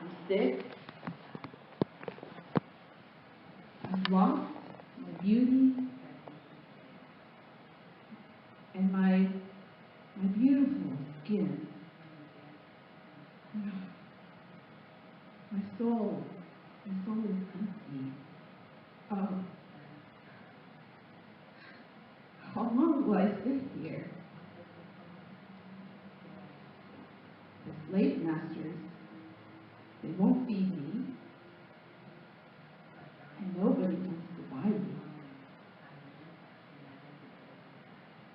I'm sick. I've lost my beauty and my beautiful skin. My soul is empty. Oh, how long will I sit here? The slave masters, they won't feed me, and nobody wants to buy me.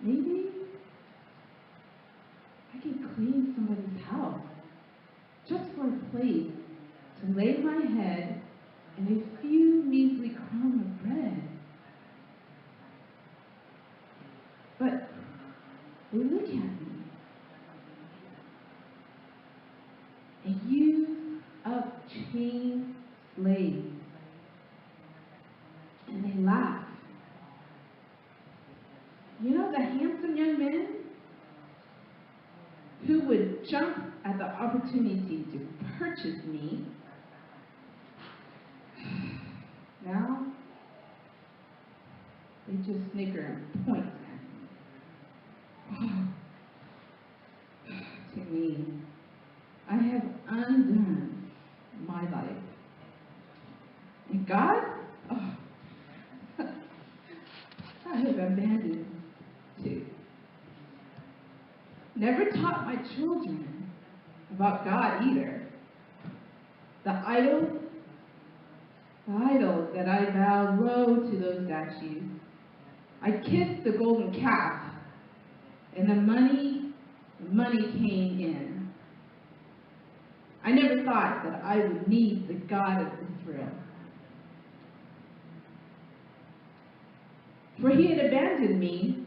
Maybe I can clean somebody's house just for a place to lay my head and a few measly crumbs of bread. But they look at me, a used up chained slave, and they laugh. You know the handsome young men who would jump at the opportunity to purchase me? Now, they just snicker and point at me. To me, I have undone my life. And God, I have abandoned too. Never taught my children about God either. The idol that I bowed low to those statues. I kissed the golden calf, and the money came in. I never thought that I would need the God of Israel. For he had abandoned me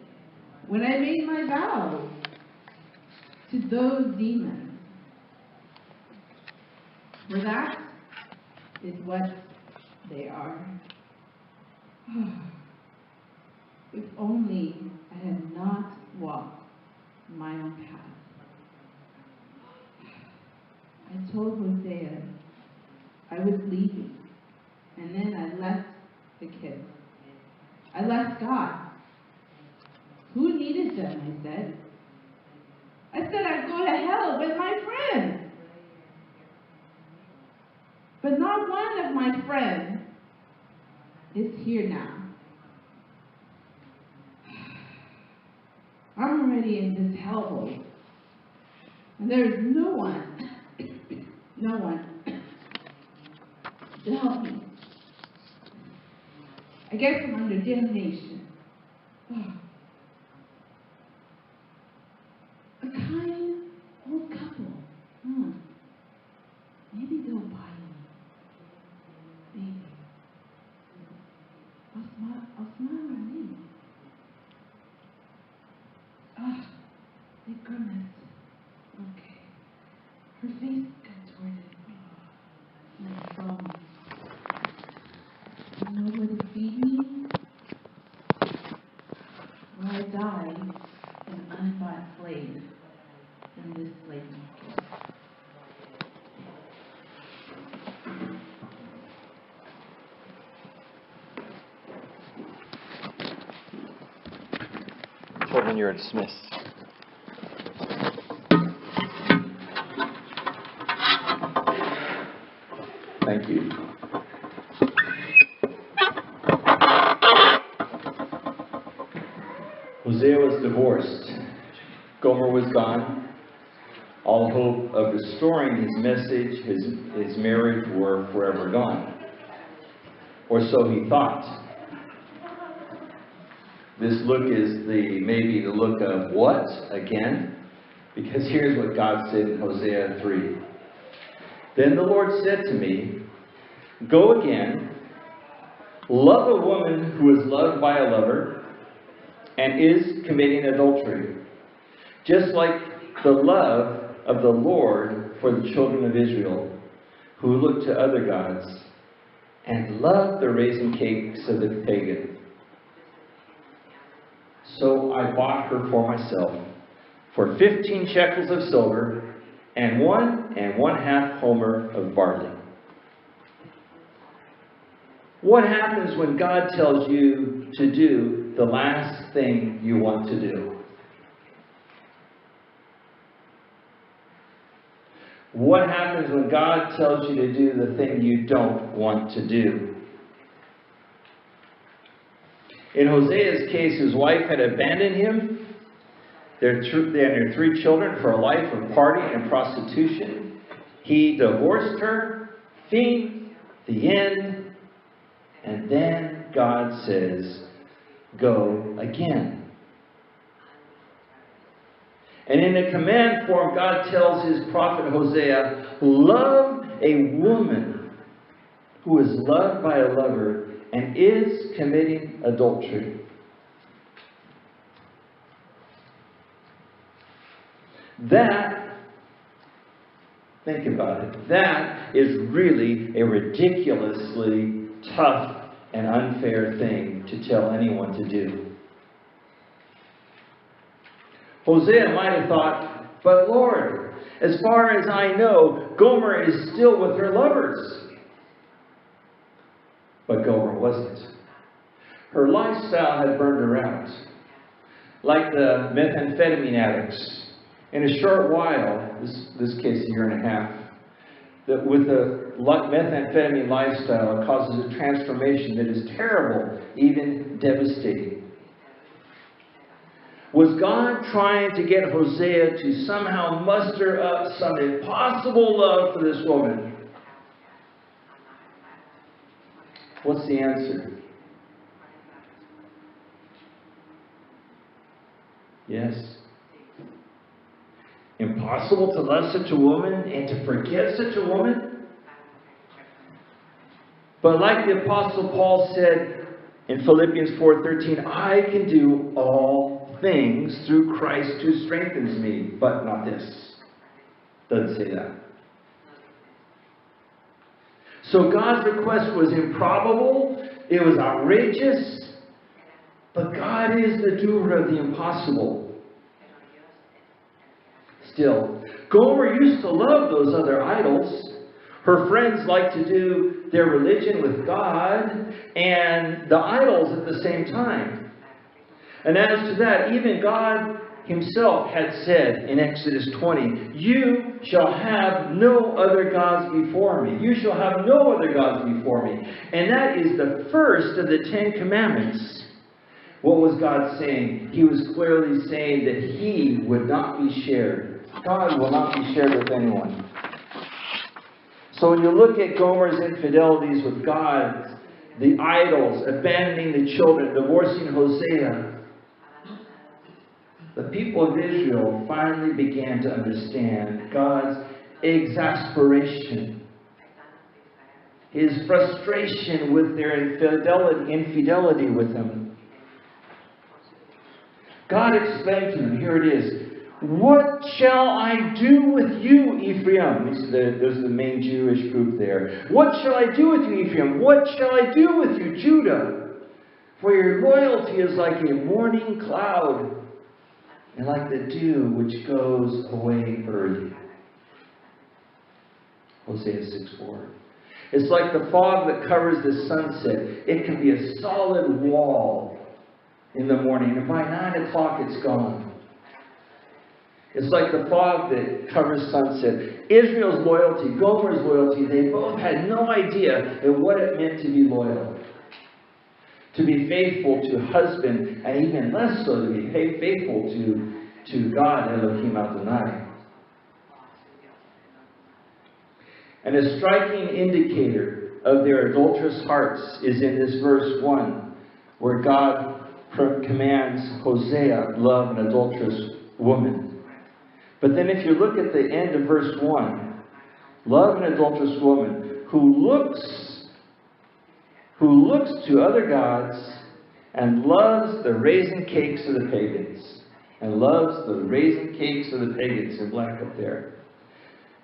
when I made my vows to those demons. For that is what they are. If only I had not walked my own path. I told Hosea I was leaving, and then I left the kids. I left God. Who needed them, I said. I said I'd go to hell with my friends. But not one of my friends is here now. I'm already in this hellhole. And there is no one to help me. I guess I'm under damnation. A kind old couple. Maybe they'll buy me. Maybe. I'll smile on me. Thank goodness. Okay. Her face contorted. Like foam. Nobody feed me? Or I die an unbought slave in this slave market. Children, you're dismissed. Thank you. Hosea was divorced. Gomer was gone. All hope of restoring his message, his marriage were forever gone. Or so he thought. This look is maybe the look of what again? Because here's what God said in Hosea 3. Then the Lord said to me, go again, love a woman who is loved by a lover and is committing adultery, just like the love of the Lord for the children of Israel, who look to other gods and love the raisin cakes of the pagan. So I bought her for myself for 15 shekels of silver and 1 and 1/2 homer of barley. What happens when God tells you to do the last thing you want to do? What happens when God tells you to do the thing you don't want to do? In Hosea's case, his wife had abandoned him. They had their 3 children for a life of party and prostitution. He divorced her. Theme, the end. And then God says, go again. And in a command form, God tells his prophet Hosea, love a woman who is loved by a lover and is committing adultery. That, think about it, that is really a ridiculously tough and unfair thing to tell anyone to do. Hosea might have thought, but Lord, as far as I know, Gomer is still with her lovers. But Gomer wasn't. Her lifestyle had burned her out. Like the methamphetamine addicts. In a short while, this case a year and a half, that with the methamphetamine lifestyle, it causes a transformation that is terrible, even devastating. Was God trying to get Hosea to somehow muster up some impossible love for this woman? What's the answer? Yes. Impossible to love such a woman and to forgive such a woman? But like the Apostle Paul said in Philippians 4:13, I can do all things through Christ who strengthens me. But not this. Doesn't say that. So God's request was improbable. It was outrageous. But God is the doer of the impossible. Still, Gomer used to love those other idols. Her friends liked to do their religion with God and the idols at the same time. And as to that, even God himself had said in Exodus 20, you shall have no other gods before me. You shall have no other gods before me. And that is the first of the 10 commandments. What was God saying? He was clearly saying that he would not be shared. God will not be shared with anyone. So when you look at Gomer's infidelities with God, the idols, abandoning the children, divorcing Hosea, the people of Israel finally began to understand God's exasperation, his frustration with their infidelity with him. God explained to them, here it is, what shall I do with you, Ephraim? There's the main Jewish group there. What shall I do with you, Ephraim? What shall I do with you, Judah? For your loyalty is like a morning cloud, and like the dew which goes away early. Hosea 6:4. It's like the fog that covers the sunset. It can be a solid wall in the morning, and by 9 o'clock it's gone. It's like the fog that covers sunset. Israel's loyalty, Gomer's loyalty, they both had no idea of what it meant to be loyal. To be faithful to husband, and even less so to be faithful to God, Elohim Adonai. And a striking indicator of their adulterous hearts is in this verse 1, where God commands Hosea, love an adulterous woman. But then if you look at the end of verse 1, love an adulterous woman who looks to other gods and loves the raisin cakes of the pagans. And loves the raisin cakes of the pagans in black up there.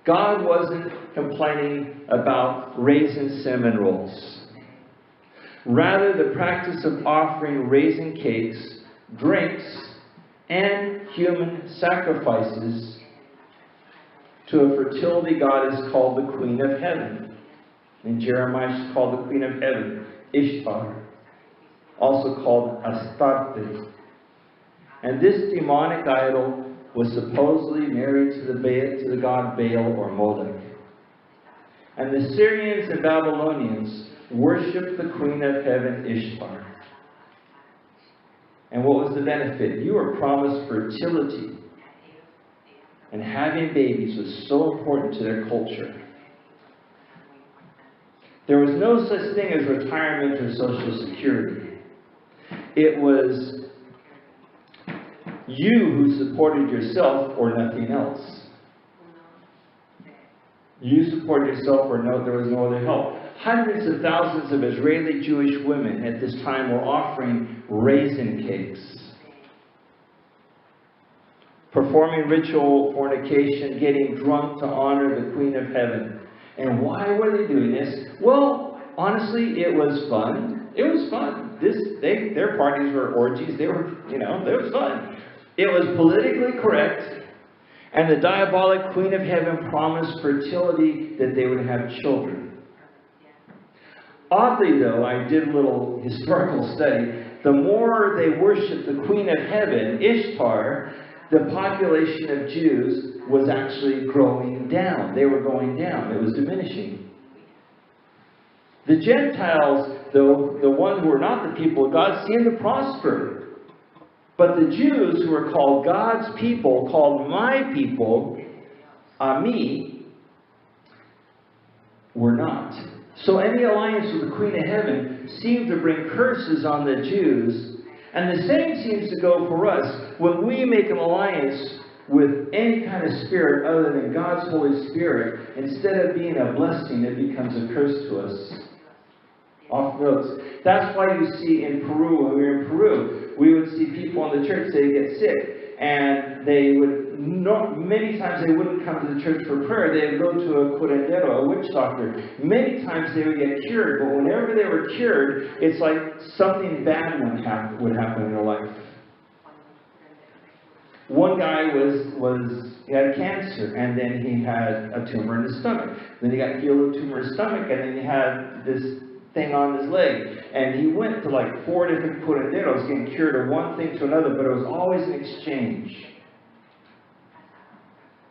God wasn't complaining about raisin cinnamon rolls. Rather, the practice of offering raisin cakes, drinks, and human sacrifices to a fertility goddess called the Queen of Heaven. In Jeremiah, she's called the Queen of Heaven, Ishtar, also called Astarte. And this demonic idol was supposedly married to the god Baal or Moloch. And the Syrians and Babylonians worshipped the Queen of Heaven, Ishtar. And what was the benefit? You were promised fertility. And having babies was so important to their culture. There was no such thing as retirement or Social Security. It was you who supported yourself or nothing else. You supported yourself or no, there was no other help. Hundreds of thousands of Israeli Jewish women at this time were offering raisin cakes, performing ritual fornication, getting drunk to honor the Queen of Heaven. And why were they doing this? Well, honestly, it was fun. It was fun. Their parties were orgies. They were, it was fun. It was politically correct. And the diabolic Queen of Heaven promised fertility, that they would have children. Oddly, though, I did a little historical study. The more they worshipped the Queen of Heaven, Ishtar, the population of Jews was actually growing down. They were going down. It was diminishing. The Gentiles, though, the ones who were not the people of God, seemed to prosper. But the Jews, who were called God's people, called my people, Ami, were not. So any alliance with the Queen of Heaven seemed to bring curses on the Jews. And the same seems to go for us. When we make an alliance with any kind of spirit other than God's Holy Spirit, instead of being a blessing, it becomes a curse to us. Off notes. That's why you see in Peru, when we were in Peru, we would see people in the church, they get sick, and they would many times they wouldn't come to the church for prayer. They would go to a curandero, a witch doctor. Many times they would get cured, but whenever they were cured, it's like something bad would happen in their life. One guy he had cancer, and then he had a tumor in his stomach. Then he got healed of a tumor in his stomach, and then he had this thing on his leg. And he went to like 4 different curanderos, getting cured of one thing to another, but it was always an exchange.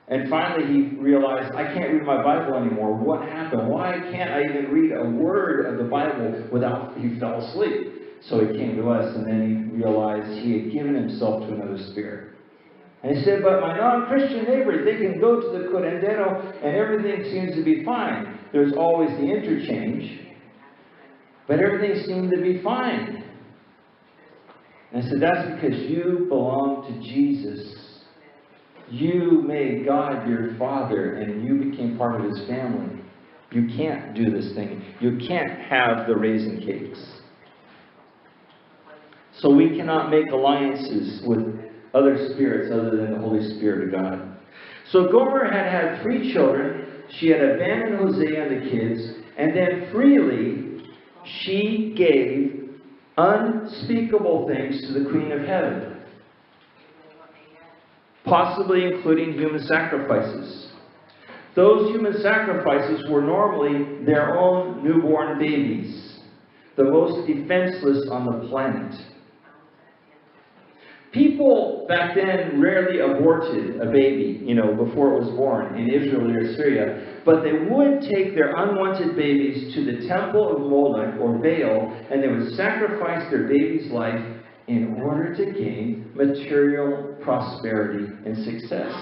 And finally he realized, I can't read my Bible anymore. What happened? Why can't I even read a word of the Bible without, he fell asleep. So he came to us, and then he realized he had given himself to another spirit. And he said, but my non-Christian neighbors, they can go to the curandero and everything seems to be fine. There's always the interchange, but everything seemed to be fine. And I said, that's because you belong to Jesus. You made God your Father, and you became part of His family. You can't do this thing. You can't have the raisin cakes. So we cannot make alliances with other spirits other than the Holy Spirit of God. So Gomer had 3 children. She had abandoned Hosea and the kids, and then freely she gave unspeakable things to the Queen of Heaven, possibly including human sacrifices. Those human sacrifices were normally their own newborn babies, the most defenseless on the planet. People back then rarely aborted a baby, before it was born in Israel or Syria. But they would take their unwanted babies to the temple of Moloch or Baal, and they would sacrifice their baby's life in order to gain material prosperity and success.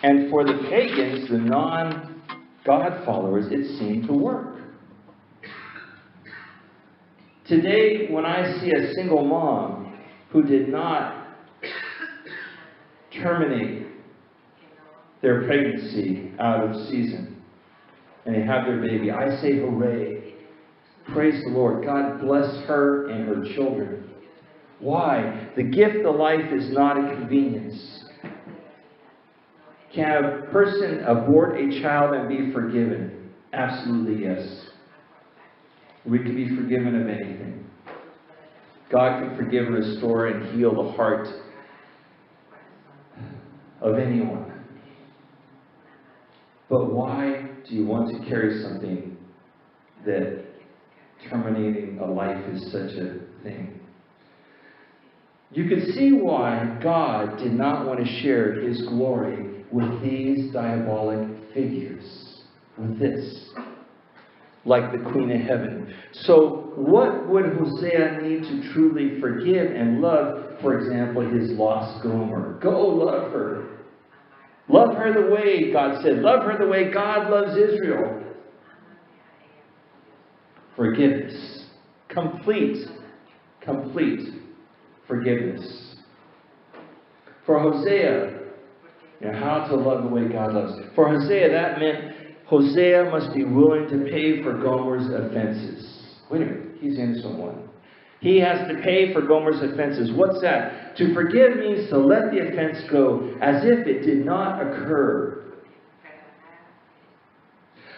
And for the pagans, the non-God followers, it seemed to work. Today, when I see a single mom who did not terminate their pregnancy out of season, and they have their baby, I say hooray. Praise the Lord. God bless her and her children. Why? The gift of life is not a convenience. Can a person abort a child and be forgiven? Absolutely yes. We can be forgiven of anything. God can forgive and restore and heal the heart of anyone. But why do you want to carry something that terminating a life is such a thing? You can see why God did not want to share His glory with these diabolic figures, with this, like the Queen of Heaven. So what would Hosea need to truly forgive and love, for example, his lost Gomer? Go love her. Love her the way God said. Love her the way God loves Israel. Forgiveness. Complete forgiveness. For Hosea, how to love the way God loves. For Hosea, that meant Hosea must be willing to pay for Gomer's offenses. Wait a minute, he's in someone. He has to pay for Gomer's offenses. What's that? To forgive means to let the offense go as if it did not occur.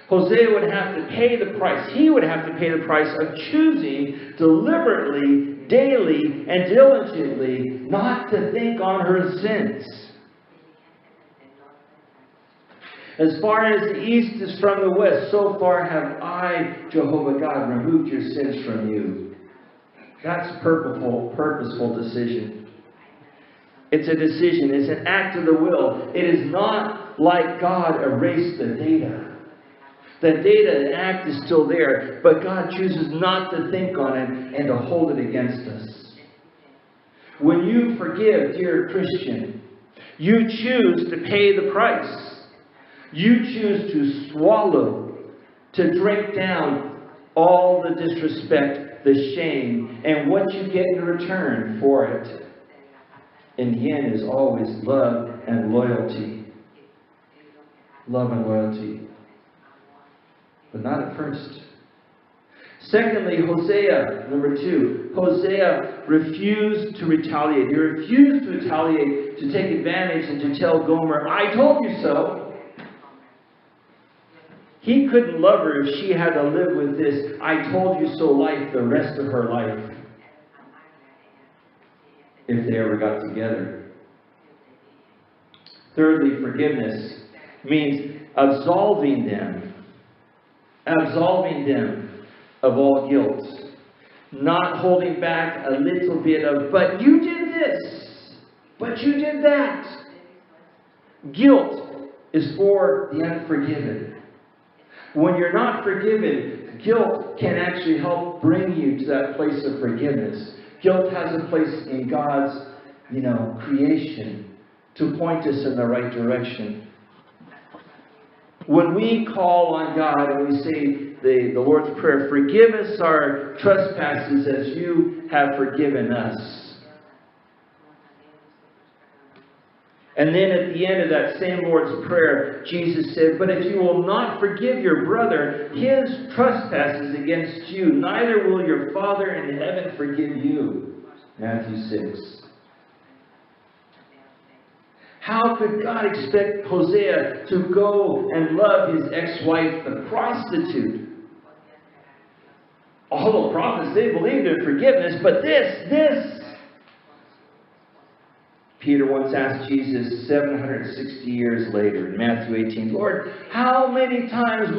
Hosea would have to pay the price. He would have to pay the price of choosing deliberately, daily, and diligently not to think on her sins. As far as the east is from the west, so far have I, Jehovah God, removed your sins from you. That's a purposeful decision. It's a decision. It's an act of the will. It is not like God erased the data. The data and act is still there, but God chooses not to think on it and to hold it against us. When you forgive, dear Christian, you choose to pay the price. You choose to swallow, to drink down all the disrespect, the shame, and what you get in return for it, in the end, is always love and loyalty. Love and loyalty. But not at first. Secondly, Hosea, number 2. Hosea refused to retaliate. He refused to retaliate, to take advantage, and to tell Gomer, I told you so. He couldn't love her if she had to live with this I told you so life the rest of her life. If they ever got together. Thirdly, forgiveness means absolving them of all guilt. Not holding back a little bit of, but you did this, but you did that. Guilt is for the unforgiven. When you're not forgiven, guilt can actually help bring you to that place of forgiveness. Guilt has a place in God's, creation to point us in the right direction. When we call on God and we say the Lord's Prayer, forgive us our trespasses as you have forgiven us. And then at the end of that same Lord's Prayer, Jesus said, but if you will not forgive your brother his trespasses against you, neither will your Father in heaven forgive you. Matthew 6. How could God expect Hosea to go and love his ex-wife, the prostitute? All the prophets, they believed in forgiveness, but this. Peter once asked Jesus 760 years later in Matthew 18, Lord, how many times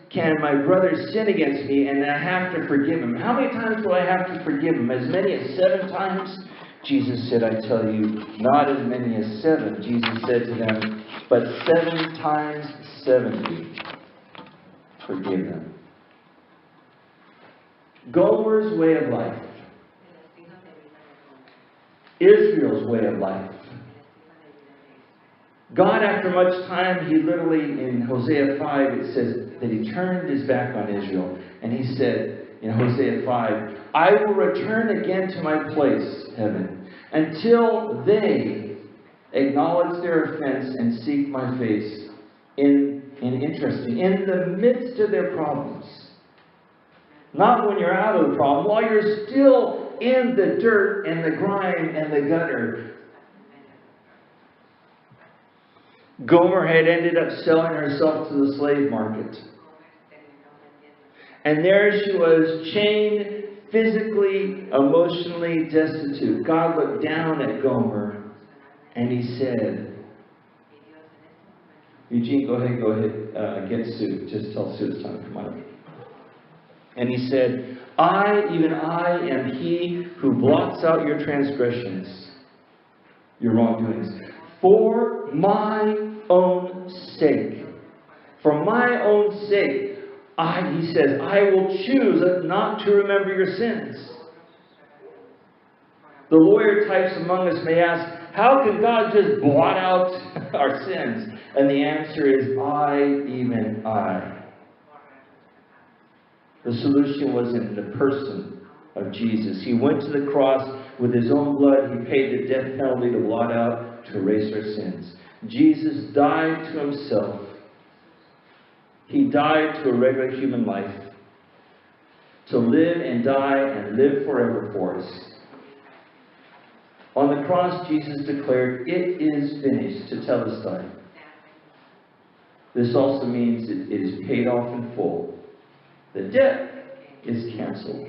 can my brother sin against me and I have to forgive him? How many times will I have to forgive him? As many as 7 times? Jesus said, I tell you, not as many as 7. Jesus said to them, but 7 times 70. Forgive them. Gomer's way of life. Israel's way of life. God, after much time, he literally, in Hosea 5, it says that he turned his back on Israel. And he said, in Hosea 5, I will return again to my place, heaven, until they acknowledge their offense and seek my face in the midst of their problems. Not when you're out of the problem, while you're still in the dirt and the grime and the gutter. Gomer had ended up selling herself to the slave market. And there she was, chained, physically, emotionally destitute. God looked down at Gomer and he said, Eugene, go ahead, get Sue. Just tell Sue it's time to come on up. And he said, even I am he who blots out your transgressions, your wrongdoings, for my own sake. For my own sake, he says, I will choose not to remember your sins. The lawyer types among us may ask, how can God just blot out our sins? And the answer is, even I. The solution was in the person of Jesus. He went to the cross with his own blood. He paid the death penalty to blot out, to erase our sins. Jesus died to himself. He died to a regular human life. To live and die and live forever for us. On the cross, Jesus declared, it is finished, to Telestai. This also means it is paid off in full. The debt is canceled.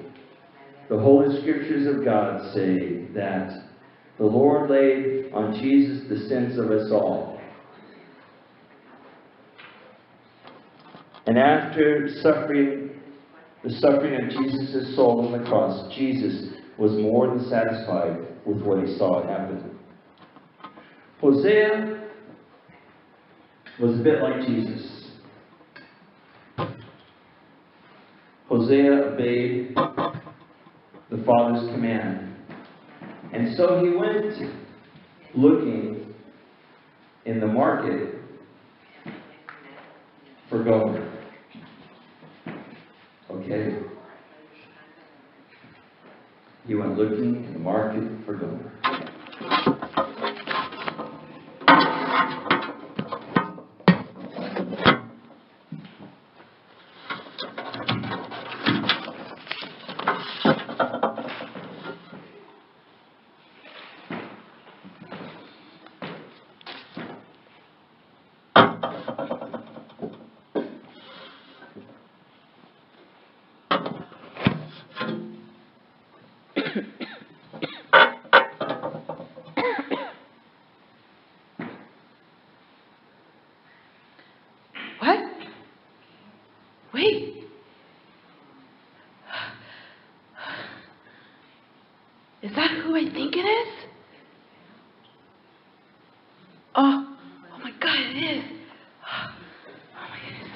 The Holy Scriptures of God say that the Lord laid on Jesus the sins of us all. And after the suffering of Jesus' soul on the cross, Jesus was more than satisfied with what he saw happen. Hosea was a bit like Jesus. Hosea obeyed the Father's command. And so he went looking in the market for Gomer. Okay? He went looking in the market for Gomer. What? Wait. Is that who I think it is? Oh my God, it is. Oh my goodness.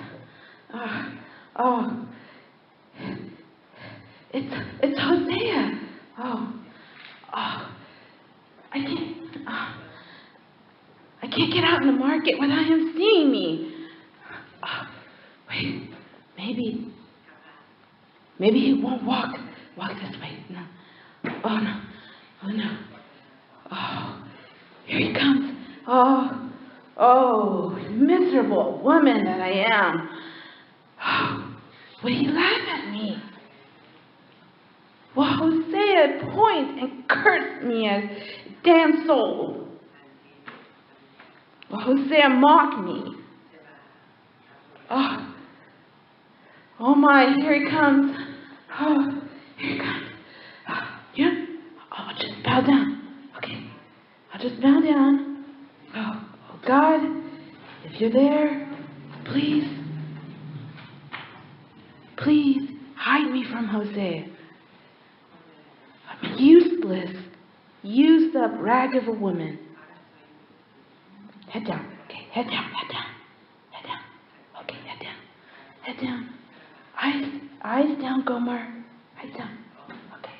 Oh. It's Hosea. Oh. I can't get out in the market without him seeing me. Wait, maybe he won't walk this way. No. Oh no. Oh, here he comes. Oh, miserable woman that I am. Oh, will he laugh at me? Will Hosea point and curse me as damn soul? Will Hosea mock me? Oh my, here he comes. Oh, here he comes. Yeah? I'll just bow down. Okay. I'll just bow down. Oh God, if you're there, please hide me from Hosea. I'm a useless, used up rag of a woman. Head down. Okay, head down. Okay, head down. Eyes down, Gomer. Eyes down. Okay.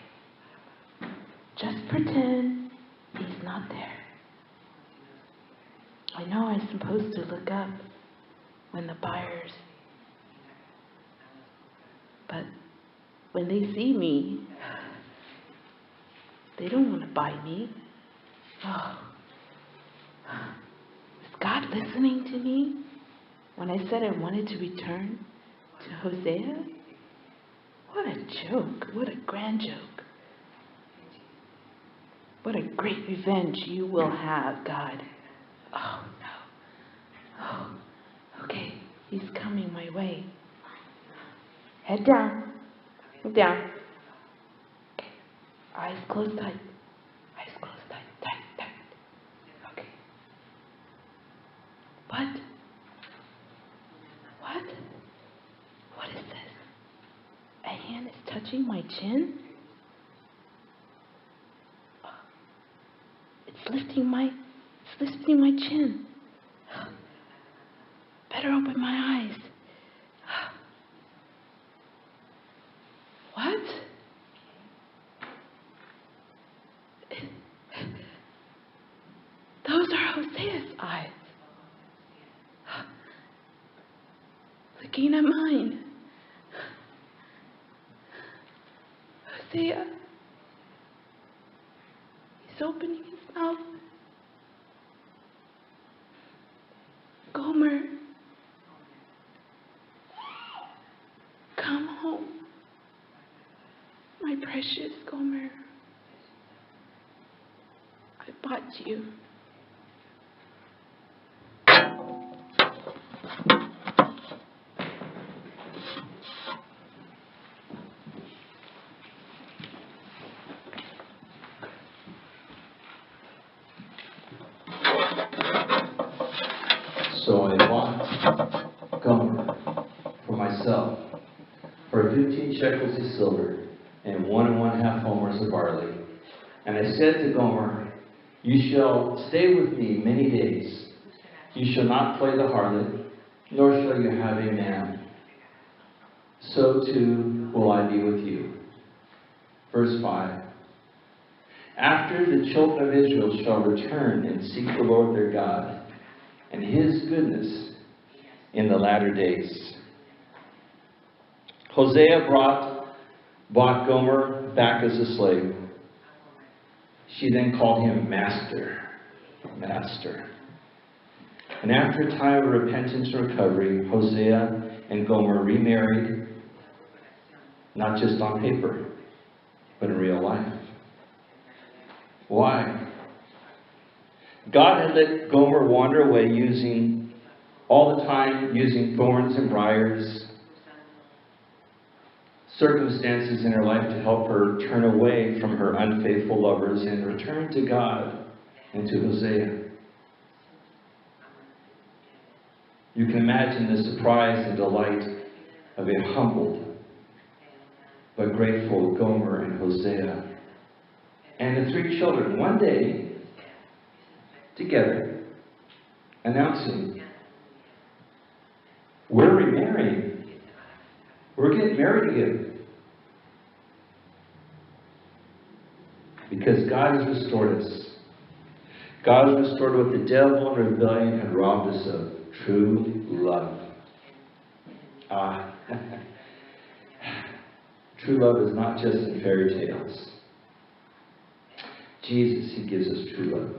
Just pretend he's not there. I know I'm supposed to look up when the buyers, but when they see me, they don't want to buy me. Oh. Is God listening to me when I said I wanted to return to Hosea? What a joke. What a grand joke. What a great revenge you will have, God. Oh, no. Oh, okay. He's coming my way. Head down. Head down. Okay. Eyes closed tight. Eyes closed tight. Tight. Okay. But touching my chin? It's lifting my chin. Better open my eyes. What? Those are Hosea's eyes. Looking at mine. Hosea. He's opening his mouth. Gomer. Come home. My precious Gomer. I bought you. So I bought Gomer for myself for 15 shekels of silver and 1½ homers of barley. And I said to Gomer, you shall stay with me many days. You shall not play the harlot, nor shall you have a man. So too will I be with you. Verse 5. After the children of Israel shall return and seek the Lord their God, and his goodness in the latter days. Hosea bought Gomer back as a slave. She then called him master. Master. And after a time of repentance and recovery, Hosea and Gomer remarried, not just on paper, but in real life. Why? God had let Gomer wander away all the time using thorns and briars, circumstances in her life to help her turn away from her unfaithful lovers and return to God and to Hosea. You can imagine the surprise and delight of a humbled but grateful Gomer and Hosea and the 3 children one day together announcing, we're remarrying. We're getting married again. Because God has restored us. God has restored what the devil and rebellion had robbed us of. True love. True love is not just in fairy tales. Jesus, he gives us true love.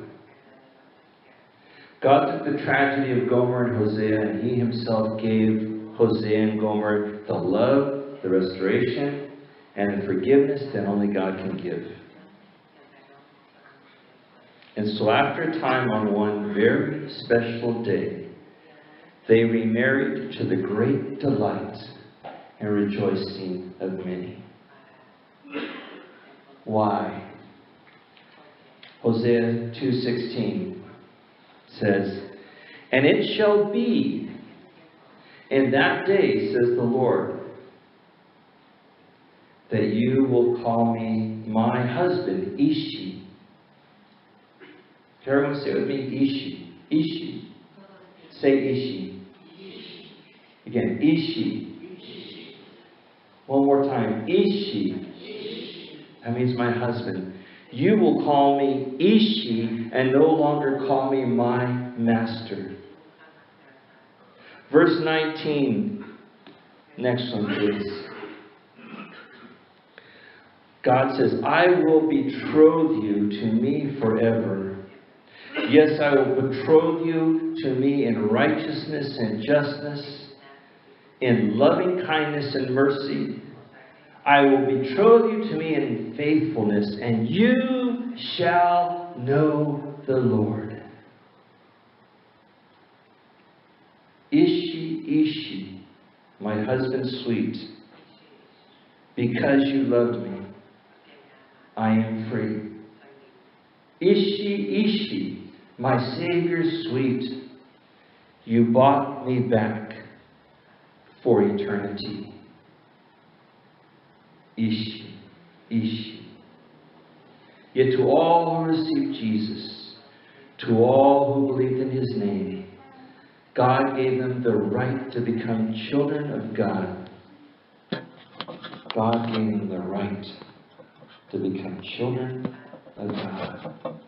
God took the tragedy of Gomer and Hosea, and he himself gave Hosea and Gomer the love, the restoration, and the forgiveness that only God can give. And so after a time on one very special day, they remarried to the great delight and rejoicing of many. Why? Hosea 2:16 says, and it shall be in that day, says the Lord, that you will call me my husband, Ishi. Everyone say it with me, Ishi. Ishi. Say Ishi. Again, Ishi. One more time, Ishi. That means my husband. You will call me Ishi and no longer call me my master. Verse 19. Next one, please. God says, I will betroth you to me forever. Yes, I will betroth you to me in righteousness and justness, in loving kindness and mercy. I will betroth you to me in faithfulness, and you shall know the Lord. Ishi, Ishi, my husband sweet, because you loved me, I am free. Ishi, Ishi, my Savior sweet, you bought me back for eternity. Ishi, Ishi. Yet to all who received Jesus, to all who believed in his name, God gave them the right to become children of God. God gave them the right to become children of God.